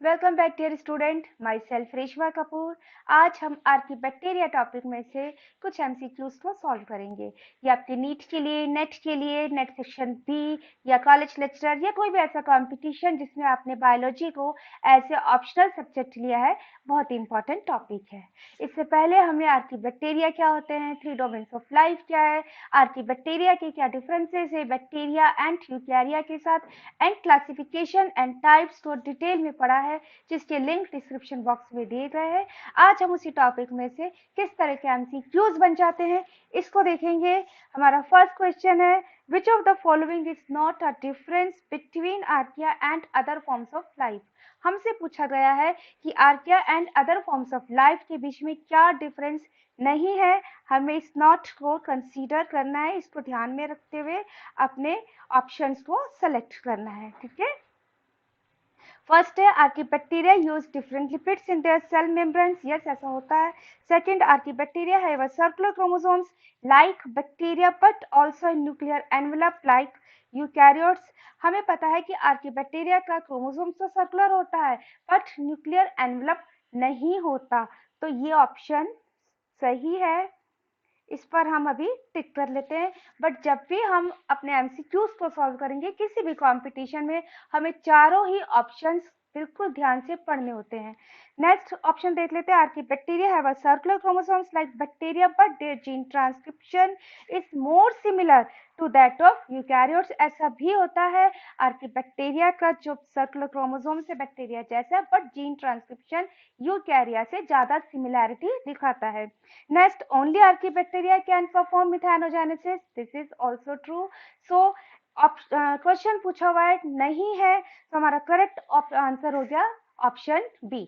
Welcome back dear student, myself Reshma Kapoor. आज हम archaebacteria topic में से कुछ एमसीक्यूज को सॉल्व करेंगे। ये आपके नीट के लिए, नेट सेक्शन बी या कॉलेज लेक्चरर या कोई भी ऐसा कंपटीशन जिसमें आपने बायोलॉजी को एज ए ऑप्शनल सब्जेक्ट लिया है, बहुत ही इंपॉर्टेंट टॉपिक है। इससे पहले हमें आर्कीबैक्टीरिया क्या होते हैं, 3 डोमेन्स ऑफ लाइफ क्या है, आर्कीबैक्टीरिया के क्या डिफरेंसेस है बैक्टीरिया एंड यूकैरिया के साथ, एंड क्लासिफिकेशन एंड टाइप्स को डिटेल में पढ़ा है, जिसके लिंक डिस्क्रिप्शन बॉक्स में दिए गए हैं। आज हम उसी टॉपिक में से किस तरह के एमसीक्यूज बन जाते हैं इसको देखेंगे। हमारा फर्स्ट क्वेश्चन है, which of the following is not a difference between archaea and other forms of life. हमसे पूछा गया है कि archaea and other forms of life के बीच में क्या डिफरेंस नहीं है। हमें इस नॉट को कंसीडर करना है, इसको ध्यान में रखते हुए अपने ऑप्शंस को सेलेक्ट करना है। ठीक है, फर्स्ट है archaebacteria use different lipids in their cell membranes. Yes, ऐसा होता है। Second, archaebacteria have a circular chromosomes like bacteria but also in nuclear envelope like eukaryotes. हमें पता है कि आर्कीबैक्टीरिया का क्रोमोसोम तो सर्कुलर होता है बट न्यूक्लियर एनवेलप नहीं होता, तो ये ऑप्शन सही है। इस पर हम अभी टिक कर लेते हैं। बट जब भी हम अपने एमसीक्यूज को सॉल्व करेंगे किसी भी कंपटीशन में, हमें चारों ही ऑप्शंस बिल्कुल ध्यान से पढ़ने होते हैं। नेक्स्ट ऑप्शन देख लेते हैं, archaebacteria have a circular chromosomes like bacteria but their gene transcription is more similar to that of eukaryotes. ऐसा भी होता है, आर्कीबैक्टीरिया का जो सर्कुलर क्रोमोसोम्स है बैक्टीरिया जैसा, बट जीन ट्रांसक्रिप्शन यूकैरिया से ज्यादा सिमिलैरिटी दिखाता है। Next, only archaebacteria can perform methanogenesis. This is also true. So, question पूछा हुआ है नहीं है, तो हमारा करेक्ट आंसर हो गया option B.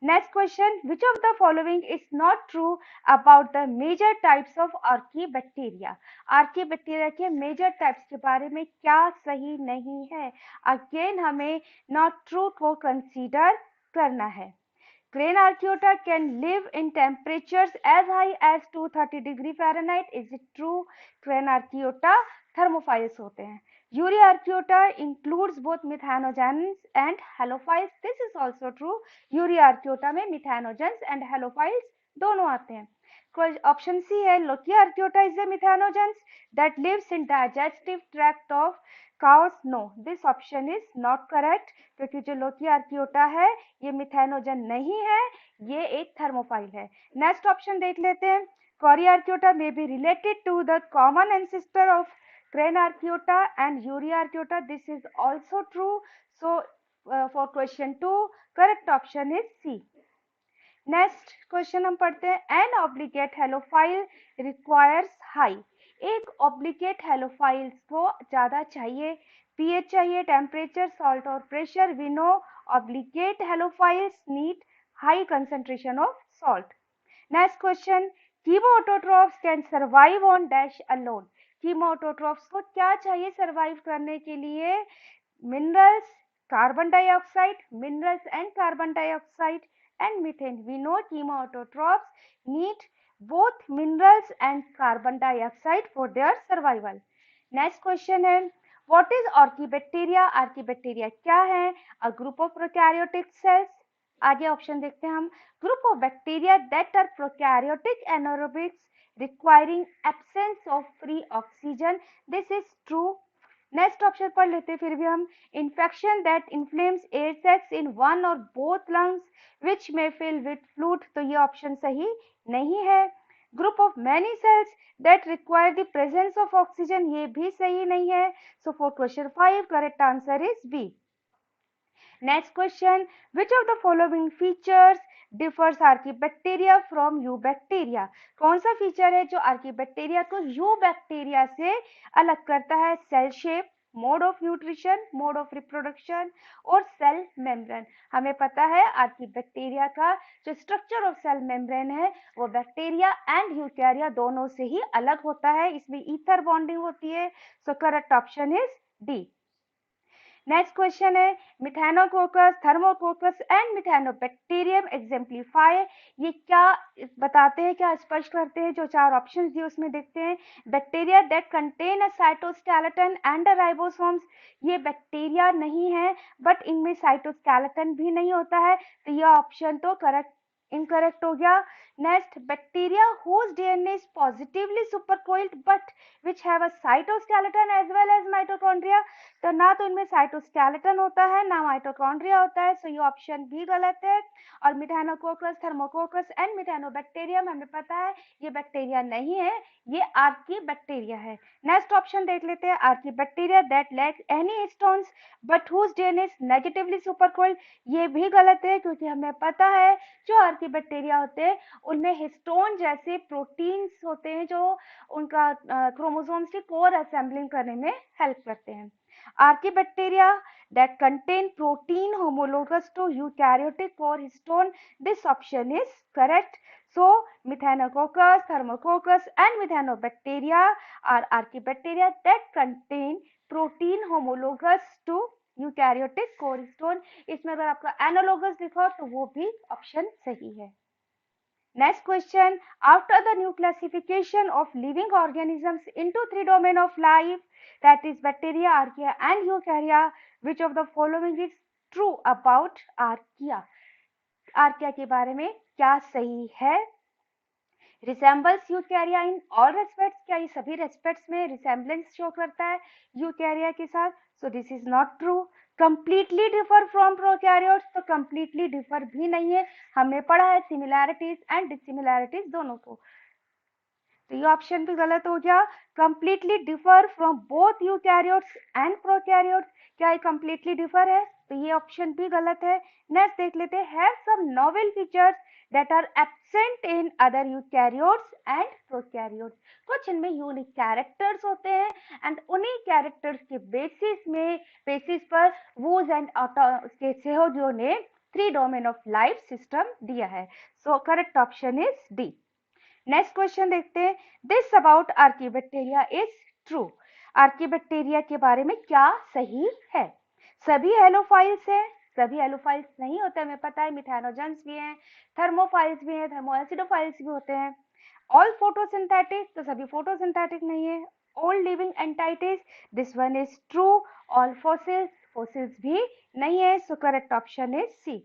Next question, which of the following is not true about the major types of archaebacteria. Archaebacteria के मेजर टाइप्स के बारे में क्या सही नहीं है। अगेन हमें नॉट ट्रू को कंसीडर करना है। Crane archaeota can live in temperatures as high as 230 degree Fahrenheit. Is it true? Crane archaeota thermophiles होते हैं. Urea archaeota includes both methanogens and halophiles. This is also true. Urea archaeota में methanogens and halophiles दोनों आते हैं. Option C है, Lochia archaeota is a methanogens that lives in digestive tract of cows. No, this option is not correct, क्योंकि जो lochia आर्कियोटा है ये methanogen नहीं है, ये एक थर्मोफाइल है। नेक्स्ट ऑप्शन देख लेते हैं, korarchaeota may be related to the common ancestor of crenarchaeota and euryarchaeota. This is also true. So for question 2 correct option is C. Next question हम पढ़ते हैं, an obligate halophile requires high. एक obligate halophile को ज्यादा चाहिए, pH चाहिए, temperature, salt और pressure. We know obligate halophiles need high concentration of salt. Next question, chemoautotrophs can survive on dash alone. कीमोऑटोट्रॉफ्स को क्या चाहिए सर्वाइव करने के लिए? Minerals, carbon dioxide, minerals and carbon dioxide and methane. We know chemoautotrophs need both minerals and carbon dioxide for their survival. Next question है, what is archaebacteria? archaebacteria क्या है? A group of prokaryotic cells. आगे option देखते हैं हम, group of bacteria that are prokaryotic anaerobics requiring absence of free oxygen. This is true. Next option पढ़ लेते हैं फिर भी हम, infection that inflames air sacs in one or both lungs which may fill with fluid, तो ये option सही नहीं है। Group of many cells that require the presence of oxygen, ये भी सही नहीं है। So for question 5 correct answer is B. Next question, which of the following features differs archaebacteria from eubacteria. कौन सा फीचर है जो आर्कीबैक्टीरिया को यूबैक्टीरिया से अलग करता है? Cell shape, mode of nutrition, mode of reproduction और सेल मेम्ब्रेन। हमें पता है आर्कीबैक्टीरिया का जो स्ट्रक्चर ऑफ सेल मेम्ब्रेन है वो बैक्टीरिया एंड यूकैरिया दोनों से ही अलग होता है, इसमें ईथर बॉन्डिंग होती है। So correct option is D. Next question है मिथेनोकोकस, थर्मोकोकस एंड मिथेनोबैक्टीरियम एग्जेम्पलीफाई। ये क्या बताते हैं, क्या स्पष्ट करते हैं? जो चार ऑप्शंस दिए उसमें देखते हैं। Bacteria that contain a cytoskeleton and a ribosomes, ये बैक्टीरिया नहीं है बट इनमें साइटोस्केलेटन भी नहीं होता है, तो ये ऑप्शन तो करेक्ट इनकरेक्ट हो गया। Next, bacteria whose DNA is positively supercoiled but which have a cytoskeleton as well as mitochondria, तो ना तो इनमें साइटोस्केलेटन होता है ना माइटोकॉन्ड्रिया होता है, सो ये ऑप्शन भी गलत है। और मिथेनोकोकस, थर्मोकोकस एंड मिथेनोबैक्टीरियम हमें पता है ये बैक्टीरिया नहीं है, ये आर्की बैक्टीरिया है। नेक्स्ट ऑप्शन देख लेते हैं, archaebacteria that lack any histones but whose DNA is negatively supercoiled, ये भी गलत है क्योंकि हमें पता है जो आर्की बैक्टीरिया होते हैं उनमें हिस्टोन जैसे प्रोटीन्स होते हैं जो उनका क्रोमोसोम्स की कोर असेंबलिंग करने में हेल्प करते हैं। Archaebacteria that contain protein homologous to eukaryotic core histone, this option is correct. So Methanococcus, Thermococcus and Methanobacteria are archaebacteria that contain protein homologous to eukaryotic core histone. इसमें अगर आपका analogous लिखो तो वो भी ऑप्शन सही है। Next question, after the new classification of living organisms into three domain of life, that is bacteria, archaea and eukarya, which of the following is true about archaea? archaea के बारे में क्या सही है? रिसेम्बल्स यूकैरिया इन ऑल रेस्पेक्ट्स, क्या ये सभी respects में रिसेम्बलेंस शो करता है यूकैरिया के साथ? So this is not true. Completely differ from prokaryotes, तो कंप्लीटली डिफर भी नहीं है, हमने पढ़ा है सिमिलैरिटीज एंड डिसिमिलैरिटीज दोनों को, तो ये ऑप्शन भी गलत हो गया। Completely differ from both eukaryotes and prokaryotes, क्या ये कंप्लीटली डिफर है? तो ये ऑप्शन भी गलत है। नेक्स्ट देख लेते हैं, have some novel features that are absent in other eukaryotes and prokaryotes, कुछ इनमें यूनिक कैरेक्टर्स होते हैं एंड उन्हीं कैरेक्टर्स के बेसिस पर वूज एंड उसके सहयोगियों ने three domain of life system दिया है। So correct option is D. Next question देखते हैं, this about archaebacteria is true, archaebacteria के बारे में क्या सही है? सभी हेलोफाइल्स हैं, सभी हेलोफाइल्स नहीं होते, हमें पता है मिथेनोजेंस भी हैं, थर्मोफाइल्स भी हैं, थर्मोएसिडोफाइल्स भी होते हैं। ऑल फोटोसिंथेटिक, तो सभी फोटोसिंथेटिक नहीं है। All living entities, this one is true. All fossils, fossils भी नहीं है, so correct option is C.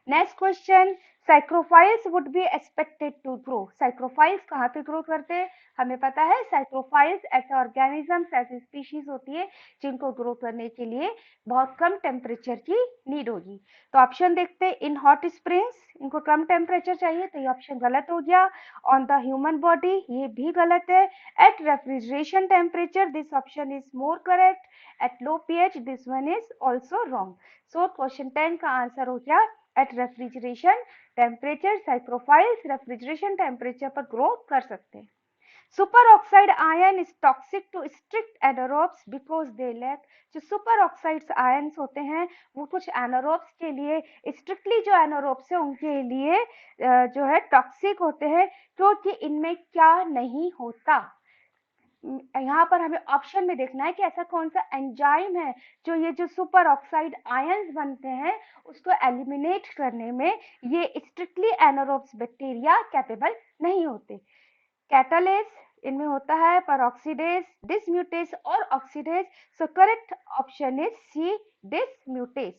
Next question, psychrophiles would be expected to grow, psychrophiles कहाँ पे ग्रो करते हैं? हमें पता है साइक्रोफाइल्स ऐसे ऑर्गेनिजम्स, ऐसी स्पीशीज होती है जिनको ग्रो करने के लिए बहुत कम टेम्परेचर की नीड होगी। तो ऑप्शन देखते हैं, इन हॉट स्प्रिंग्स, इनको कम टेम्परेचर चाहिए, तो ये ऑप्शन गलत हो गया। ऑन द ह्यूमन बॉडी, ये भी गलत है। At refrigeration temperature, this option is more correct. At low pH, this one is also wrong. So question 10 का आंसर हो गया at refrigeration temperature, psychrophiles refrigeration temperature पर ग्रो कर सकते हैं। Super oxide ion is toxic to strict anaerobes because they lack, जो super oxides ions होते हैं वो कुछ एनारोब्स के लिए, स्ट्रिक्टली जो एनारोब्स है उनके लिए जो है टॉक्सिक होते हैं, क्योंकि इनमें क्या नहीं होता। यहाँ पर हमें ऑप्शन में देखना है कि ऐसा कौन सा एंजाइम है जो ये जो सुपर ऑक्साइड आयंस बनते हैं उसको एलिमिनेट करने में ये स्ट्रिक्टली एनारोब्स बैक्टीरिया कैपेबल नहीं होते। कैटालेज इनमें होता है, परऑक्सीडेज, डिसम्यूटेज और oxidase, so correct option is C, dismutase.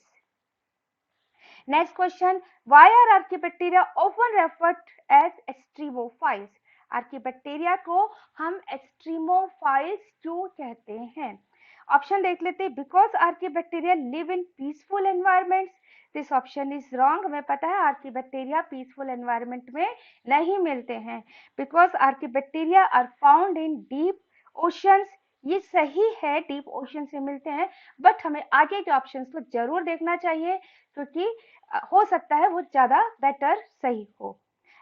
Next question, why are archaebacteria often referred as extremophiles, archaebacteria को हम एक्सट्रीमोफाइल्स क्यों कहते हैं? ऑप्शन देख लेते हैं, because archaebacteria live in peaceful environments, this option is wrong. हमें पता है आर्कीबैक्टीरिया पीसफुल एनवायरमेंट में नहीं मिलते हैं। Because archaebacteria are found in deep oceans, ये सही है, डीप ओशन से मिलते हैं, बट हमें आगे के ऑप्शंस को जरूर देखना चाहिए क्योंकि हो सकता है वो ज्यादा बेटर सही हो।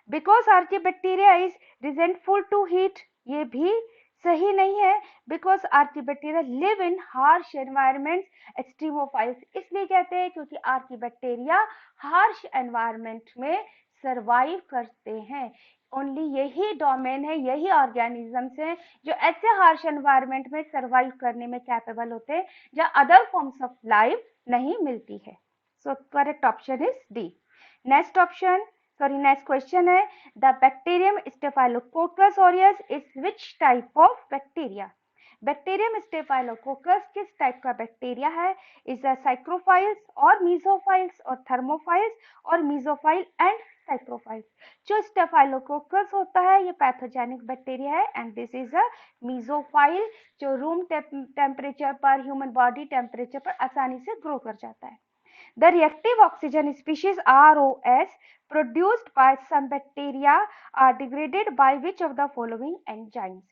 Because archaebacteria is resentful to heat, ये भी सही नहीं है। Because archaebacteria live in harsh environments, extremophiles इसलिए कहते हैं क्योंकि आर्कीबैक्टीरिया हार्श एनवायरमेंट में सरवाइव करते हैं। ओनली यही डोमेन है, यही ऑर्गेनिजम्स हैं जो ऐसे हार्श एनवायरनमेंट में सरवाइव करने में कैपेबल होते हैं जहाँ अदर फॉर्म्स ऑफ लाइफ नहीं मिलती है। So correct option is D. Next question है, the bacterium staphylococcus aureus is which type of bacteria? Bacterium staphylococcus किस टाइप का बैक्टीरिया है? इज द साइक्रोफाइल्स और मीजोफाइल्स और थर्मोफाइल्स और मीजोफाइल एंड साइक्रोफाइल्स? जो स्टेफाइलोकोकस होता है ये पैथोजेनिक बैक्टीरिया है एंड दिस इज अ मीजोफाइल जो रूम टेम्परेचर पर, ह्यूमन बॉडी टेम्परेचर पर आसानी से ग्रो कर जाता है। The reactive oxygen species ROS produced by some bacteria are degraded by which of the following enzymes?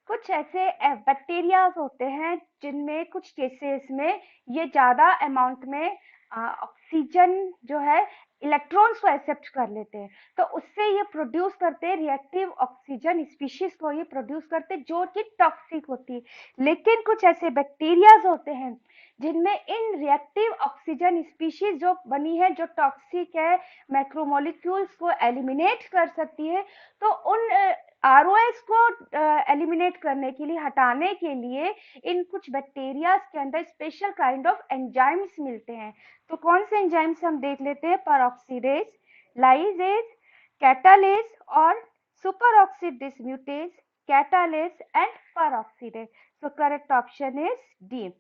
कुछ ऐसे बैक्टीरिया होते हैं जिनमें कुछ केसेस में ये ज्यादा अमाउंट में ऑक्सीजन जो है इलेक्ट्रॉन्स को एक्सेप्ट कर लेते हैं, तो उससे ये प्रोड्यूस करते हैं रिएक्टिव ऑक्सीजन स्पीशीज को ये प्रोड्यूस करते हैं जो कि टॉक्सिक होती है। लेकिन कुछ ऐसे बैक्टीरियाज होते हैं जिनमें इन रिएक्टिव ऑक्सीजन स्पीशीज जो बनी है जो टॉक्सिक है, मैक्रोमोलिक्यूल्स को एलिमिनेट कर सकती है, तो उन आरओएस को एलिमिनेट करने के लिए, हटाने के लिए इन कुछ बैक्टीरिया के अंदर स्पेशल काइंड ऑफ एंजाइम्स मिलते हैं। तो कौन से एंजाइम्स हम देख लेते हैं? परऑक्सीडेज, लाइजेज, कैटालेज और super oxide dismutase, catalase and peroxidase. So correct option is D.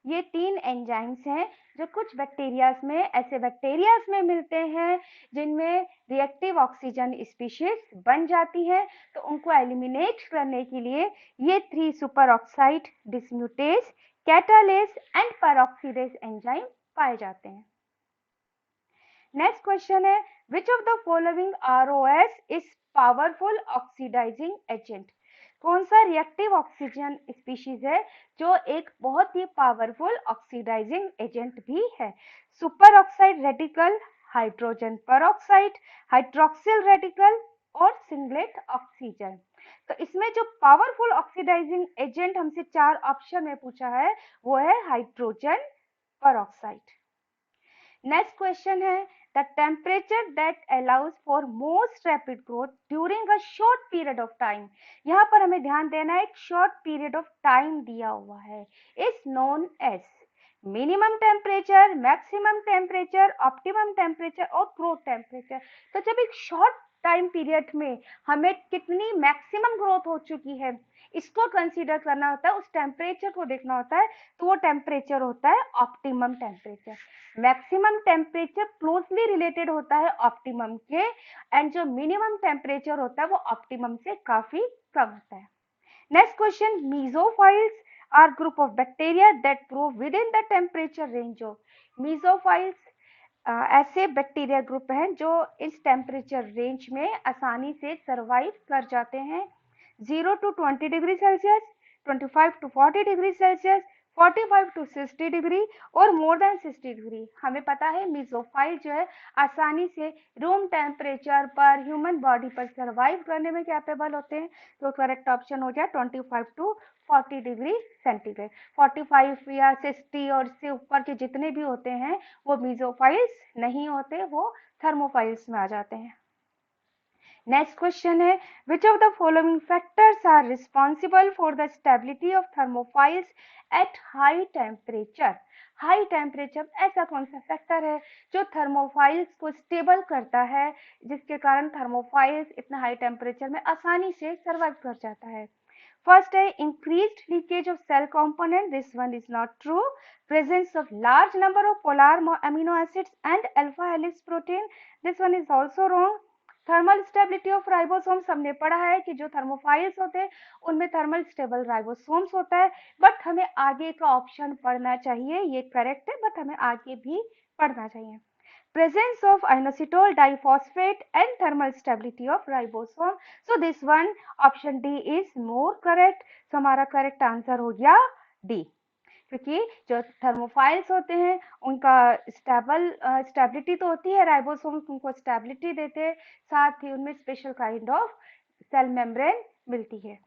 ये 3 एंजाइम्स हैं जो कुछ बैक्टीरियाज में, ऐसे बैक्टीरियाज में मिलते हैं जिनमें रिएक्टिव ऑक्सीजन स्पीशीज बन जाती हैं, तो उनको एलिमिनेट करने के लिए ये 3 super oxide dismutase, catalase and peroxidase enzyme पाए जाते हैं। नेक्स्ट क्वेश्चन है, which of the following ROS is powerful oxidizing agent? कौन सा रिएक्टिव ऑक्सीजन स्पीशीज है जो एक बहुत ही पावरफुल ऑक्सीडाइजिंग एजेंट भी है? Super oxide radical, hydrogen peroxide, hydroxyl radical और सिंगलेट ऑक्सीजन। तो इसमें जो पावरफुल ऑक्सीडाइजिंग एजेंट हमसे 4 ऑप्शन में पूछा है वो है हाइड्रोजन परऑक्साइड। नेक्स्ट क्वेश्चन है, the temperature that allows for most rapid growth during a short period of time, यहाँ पर हमें ध्यान देना है, एक short period of time दिया हुआ है, is known as minimum temperature, maximum temperature, optimum temperature और ग्रोथ टेम्परेचर। तो जब एक शॉर्ट टाइम पीरियड में हमें कितनी मैक्सिमम ग्रोथ हो चुकी है इसको कंसीडर करना होता है, उस टेम्परेचर को देखना होता है, तो वो टेम्परेचर होता है optimum temperature. Maximum temperature closely related होता है ऑप्टिमम के, एंड जो मिनिमम टेम्परेचर होता है वो ऑप्टिमम से काफी कम होता है। Next question, mesophiles are group of bacteria that grow within the temperature range of. Mesophiles ऐसे बैक्टीरिया ग्रुप हैं जो इस टेम्परेचर रेंज में आसानी से सरवाइव कर जाते हैं। 0 to 20 degree Celsius, 25 to 40 degree Celsius, 45 to 60 degree और मोर देन 60 डिग्री। हमें पता है मीजोफाइल जो है आसानी से रूम टेम्परेचर पर, ह्यूमन बॉडी पर सरवाइव करने में कैपेबल होते हैं। तो करेक्ट ऑप्शन हो गया 25 to 40 डिग्री सेंटीग्रेड। 45 या 60 और से ऊपर के जितने भी होते हैं वो मीजोफाइल्स नहीं होते, वो थर्मोफाइल्स में आ जाते हैं। नेक्स्ट क्वेश्चन है, which of the following factors are responsible for the stability of thermophiles at high temperature? High temperature ऐसा कौन सा फैक्टर है जो थर्मोफाइल्स को स्टेबल करता है, जिसके कारण थर्मोफाइल्स इतना हाई टेम्परेचर में आसानी से सर्वाइव कर जाता है? फर्स्ट है increased leakage of cell component, this one is not true. Presence of large number of polar amino acids and alpha helix protein, this one is also wrong. Thermal stability of ribosomes हमने पढ़ा है कि जो thermophiles होते हैं उनमें thermal stable ribosomes होता है, बट हमें आगे का ऑप्शन पढ़ना चाहिए, ये करेक्ट है बट हमें आगे भी पढ़ना चाहिए। Presence of inositol diphosphate and thermal stability of ribosome, so this one option D is more correct. so हमारा करेक्ट आंसर हो गया D, क्योंकि जो थर्मोफाइल्स होते हैं उनका स्टेबिलिटी तो होती है, राइबोसोम्स उनको स्टेबिलिटी देते हैं, साथ ही उनमें special kind of cell membrane मिलती है।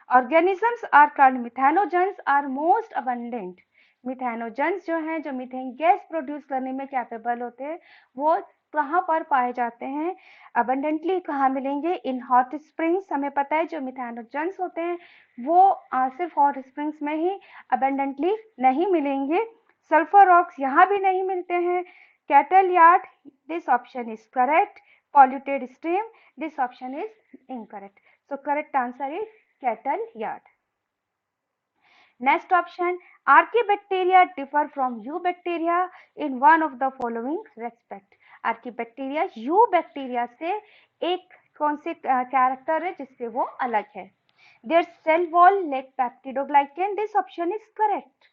Organisms are called methanogens are most abundant. Methanogens जो हैं, जो मीथेन गैस प्रोड्यूस करने में कैपेबल होते हैं, वो कहाँ पर पाए जाते हैं? अबंडेंटली कहाँ मिलेंगे? In hot springs. हमें पता है जो मिथेनोजेंस होते हैं वो सिर्फ हॉट स्प्रिंग्स में ही अबंडेंटली नहीं मिलेंगे। सल्फर रॉक्स यहाँ भी नहीं मिलते हैं। Cattle yard, this option is correct. Polluted stream, this option is incorrect. So correct answer is cattle yard. Next option, Archaebacteria differ from Eubacteria in one of the following respect. Archaebacteria Eubacteria से एक कौन से character है जिससे वो अलग है? Their cell wall lack peptidoglycan. This option is correct.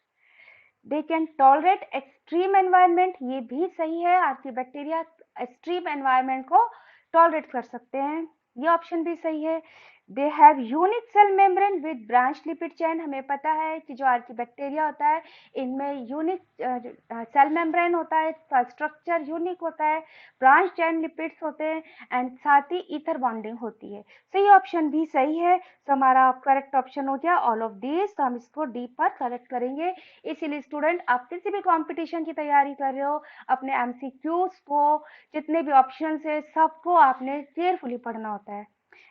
They can tolerate extreme environment. ये भी सही है. Archaebacteria extreme environment को tolerate कर सकते हैं. ये ऑप्शन भी सही है. They have unique cell membrane with branch lipid chain. हमें पता है कि जो आर्कीबैक्टीरिया होता है इनमें यूनिक सेल मेम्ब्रेन होता है, स्ट्रक्चर यूनिक होता है, ब्रांच चेन लिपिड्स होते हैं एंड साथ ही ईथर बॉन्डिंग होती है. तो ये ऑप्शन भी सही है. तो हमारा करेक्ट ऑप्शन हो गया ऑल ऑफ दिस. तो हम इसको डी पर करेक्ट करेंगे. इसीलिए स्टूडेंट आप किसी भी कॉम्पिटिशन की तैयारी कर रहे हो, अपने एमसीक्यूज को, जितने भी ऑप्शन है सबको आपने केयरफुली पढ़ना होता है.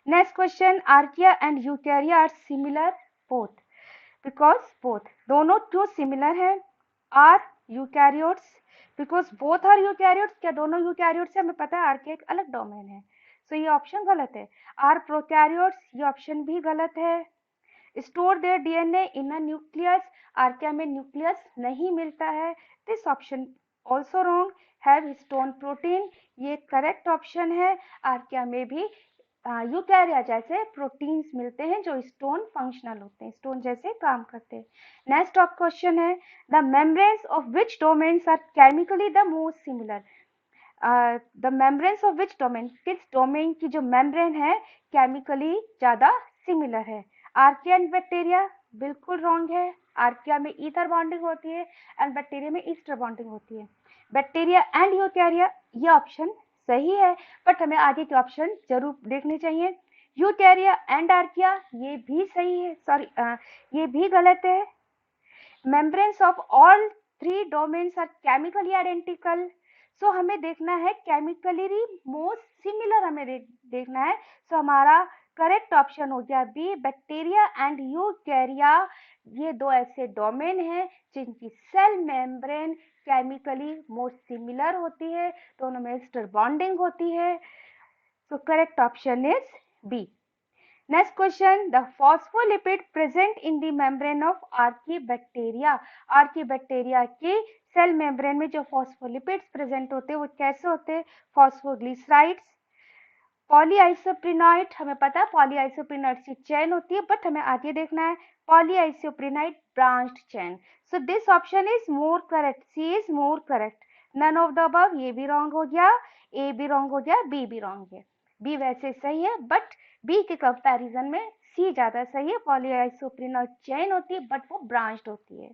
Next question, Archaea and Eukarya are similar both. Because both, दोनों क्यों similar हैं? Are eukaryotes? Because both are eukaryotes. क्या दोनों eukaryotes हैं? हमें पता है Archaea एक अलग डोमेन है. So ये ऑप्शन गलत है. Are prokaryotes? ये ऑप्शन भी गलत है. Store their DNA in a nucleus. Archaea में न्यूक्लियस नहीं मिलता है. This option also wrong. Have histone protein. ये करेक्ट ऑप्शन है. Archaea में भी यूकैरिया जैसे प्रोटीन्स मिलते हैं जो स्टोन फंक्शनल होते हैं, स्टोन जैसे काम करते हैं. नेक्स्ट ऑफ क्वेश्चन है the membranes of which domains are chemically the most similar. The membranes of which domain, किस डोमेन की जो मेम्ब्रेन है केमिकली ज्यादा सिमिलर है? आर्किया एंड बैक्टीरिया बिल्कुल रॉन्ग है. आर्किया में ईथर बॉन्डिंग होती है एंड बैक्टीरिया में ईस्टर बॉन्डिंग होती है. बैक्टीरिया एंड यूकैरिया ये ऑप्शन सही है, बट हमें आगे के ऑप्शन जरूर देखने चाहिए. यूकैरिया एंड आर्किया ये भी सही है, सॉरी ये भी गलत है. Membranes of all three domains are chemically identical. So हमें देखना है केमिकली मोस्ट सिमिलर, हमें देखना है. सो हमारा करेक्ट ऑप्शन हो गया बी, बैक्टीरिया एंड यूकैरिया. ये दो ऐसे डोमेन हैं जिनकी cell membrane chemically most similar होती है, दोनों में ईस्टर बॉन्डिंग होती है. So correct option is B. Next question, the phospholipid present in the membrane of archaebacteria. Archaebacteria की सेल मेम्ब्रेन में जो फॉस्फोलिपिड्स प्रेजेंट होते हैं वो कैसे होते हैं? फॉस्फोग्लिसराइड्स, पॉलीआइसोप्रिनाइड. हमें पता है पॉलीआइसोप्रिनाइड की चेन होती है, बट हमें आगे देखना है polyisoprenoid branched chain. So this option is more correct. C is more correct. None of the above. ये भी रॉन्ग हो गया, ए भी रॉन्ग हो गया, बी भी रॉन्ग है. बी वैसे सही है बट बी के कंपैरिजन में सी ज्यादा सही है. पॉलीआइसोप्रिनाइड चेन होती है बट वो ब्रांच्ड होती है.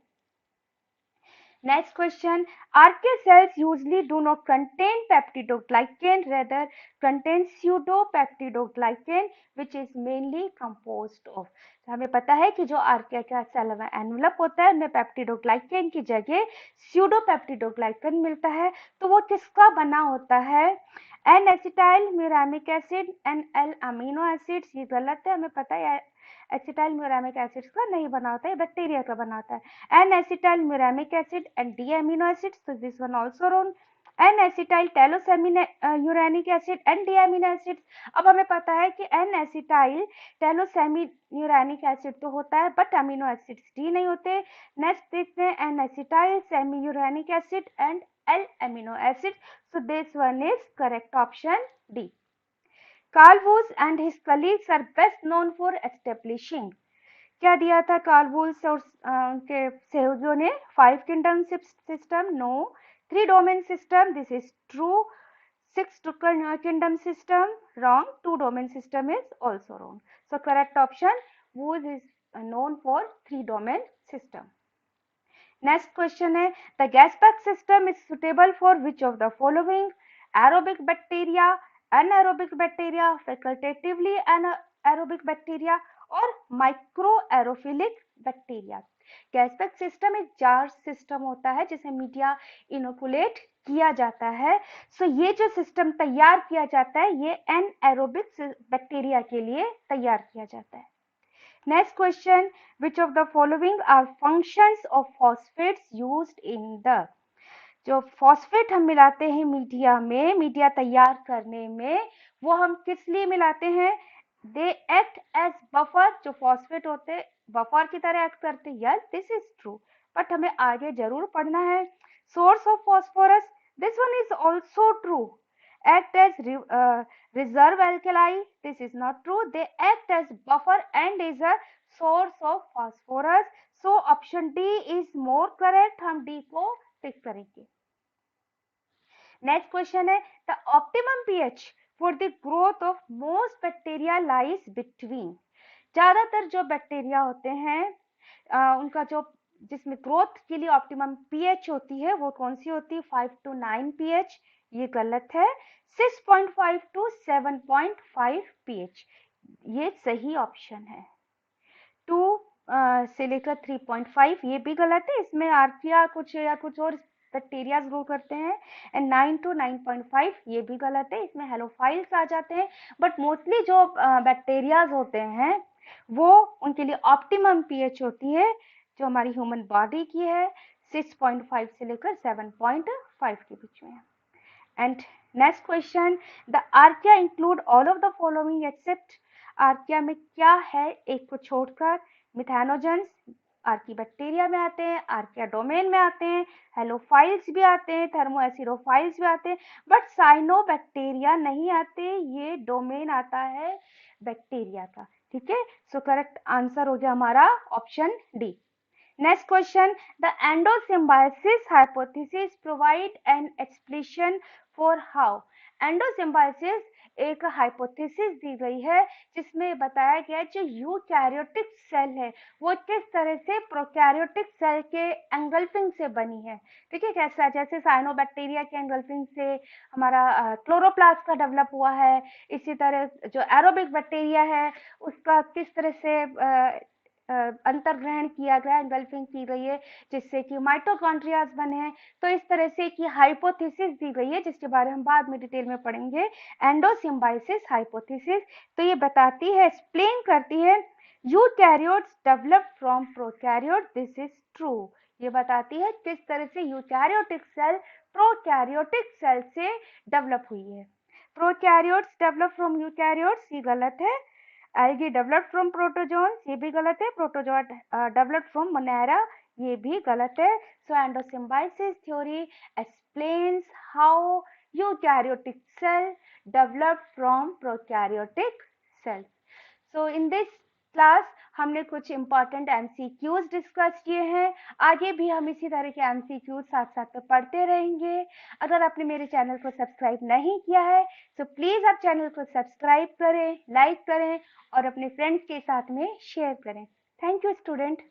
Next question, archaea cells usually do not contain peptidoglycan, rather contain pseudopeptidoglycan which is mainly composed of. तो हमें पता है कि जो आर्किया का सेल एनवलप होता है उनमें पेप्टिडोग्लाइकेन की जगह स्यूडोपेप्टिडोग्लाइकेन मिलता है. तो वो किसका बना होता है? N acetyl muramic acid and L amino acids. ये गलत है. हमें पता है एसिटाइल म्यूरामिक एसिड्स का नहीं बना होता है, बैक्टीरिया का बना होता है. N acetyl muramic acid and D amino acids. तो this one also wrong. N acetyl talosaminuronic acid and D amino acids. अब हमें पता है कि एन एसिटाइल टेलोसेमियूरानिक एसिड तो होता है बट अमीनो एसिड्स डी नहीं होते. नेक्स्ट देखते हैं N acetyl saminuronic acid and L amino acid. So this one is correct option D. Carl Woese and his colleagues are best known for establishing. क्या दिया था कार्ल वुश और उनके सहयोगियों ने? 5 kingdom system. No. 3 domain system. This is true. 6 kingdom system. Wrong. 2 domain system is also wrong. So correct option, Woese is known for 3 domain system. Next question है, the gas bag system is suitable for which of the following? Aerobic bacteria, anaerobic bacteria, facultatively anaerobic bacteria और microaerophilic bacteria. Gas bag system एक jar system होता है जिसे media inoculate किया जाता है। सो ये जो सिस्टम तैयार किया जाता है ये एनएरोबिक बैक्टीरिया के लिए तैयार किया जाता है। Next question, which of the following are functions of phosphates used in the, जो फॉस्फेट हम मिलाते हैं मीडिया में, मीडिया तैयार करने में, वो हम किस लिए मिलाते हैं? दे एक्ट एज बफर, जो फॉस्फेट होते हैं बफर की तरह एक्ट करते हैं। Yes, this is true, but हमें आगे जरूर पढ़ना है। Source of phosphorus, this one is also true, act as reserve alkali, this is not true, they act as buffer and is a source of phosphorus, so option D is more correct, हम D को टिक करेंगे। Next question है, the optimum pH for the growth of most bacteria lies between, ज्यादातर जो bacteria होते हैं उनका जो जिसमें ग्रोथ के लिए ऑप्टिमम पीएच होती है वो कौन सी होती है? 5 to 9 पीएच, ये गलत है। 6.5 to 7.5 पीएच, ये सही ऑप्शन है। 2 से लेकर 3.5 ये भी गलत है, इसमें आर्किया कुछ या कुछ और बैक्टीरिया ग्रो करते हैं। एंड 9 to 9.5 ये भी गलत है, इसमें हेलोफाइल्स आ जाते हैं। बट मोस्टली जो बैक्टीरियाज होते हैं वो उनके लिए ऑप्टिमम पीएच होती है जो हमारी ह्यूमन बॉडी की है, 6.5 से लेकर 7.5 के बीच में। And next question, the archaea include all of the following except, archaea में क्या है एक को छोड़कर? मिथेनोजेंस आर्की बैक्टीरिया में आते हैं, आर्किया डोमेन में आते हैं, हेलोफाइल्स भी आते हैं, थर्मोएसिडोफाइल्स भी आते हैं, बट साइनोबैक्टीरिया नहीं आते, ये डोमेन आता है बैक्टीरिया का। ठीक है, सो करेक्ट आंसर हो गया हमारा option D. Next question, the endosymbiosis hypothesis provide an explanation for how, endosymbiosis एक हाइपोथेसिस दी गई है जिसमें बताया गया है जो यूकैरियोटिक सेल है वो किस तरह से प्रोकैरियोटिक सेल के एंगल्फिंग से बनी है। ठीक है, कैसा? जैसे साइनोबैक्टीरिया के एंगल्फिंग से हमारा क्लोरोप्लास्ट का डेवलप हुआ है, इसी तरह जो एरोबिक बैक्टीरिया है उसका किस तरह से अंतर्ग्रहण किया गया, एंगल्फिंग की गई है जिससे कि माइटोकॉन्ड्रियाज बने हैं। तो इस तरह से की हाइपोथेसिस दी गई है जिसके बारे में हम बाद में डिटेल में पढ़ेंगे, एंडोसिम्बाइसिस हाइपोथेसिस। तो ये बताती है, एक्सप्लेन करती है eukaryotes develop from prokaryote, this is true. ये बताती है किस तरह से यूकैरियोटिक सेल प्रोकैरियोटिक सेल से डेवलप हुई है। प्रोकैरियोट्स डेवलप फ्रॉम यूकैरियोट्स, ये गलत है। algae developed from protozoans, ये भी गलत है। प्रोटोजोआ developed from monera, ये भी गलत है। So endosymbiosis theory explains how eukaryotic cell developed from prokaryotic cells. So in this class हमने कुछ important MCQs डिस्कस किए हैं, आगे भी हम इसी तरह के MCQs साथ साथ में पढ़ते रहेंगे। अगर आपने मेरे चैनल को सब्सक्राइब नहीं किया है तो प्लीज आप चैनल को सब्सक्राइब करें, लाइक करें और अपने फ्रेंड्स के साथ में शेयर करें। Thank you student.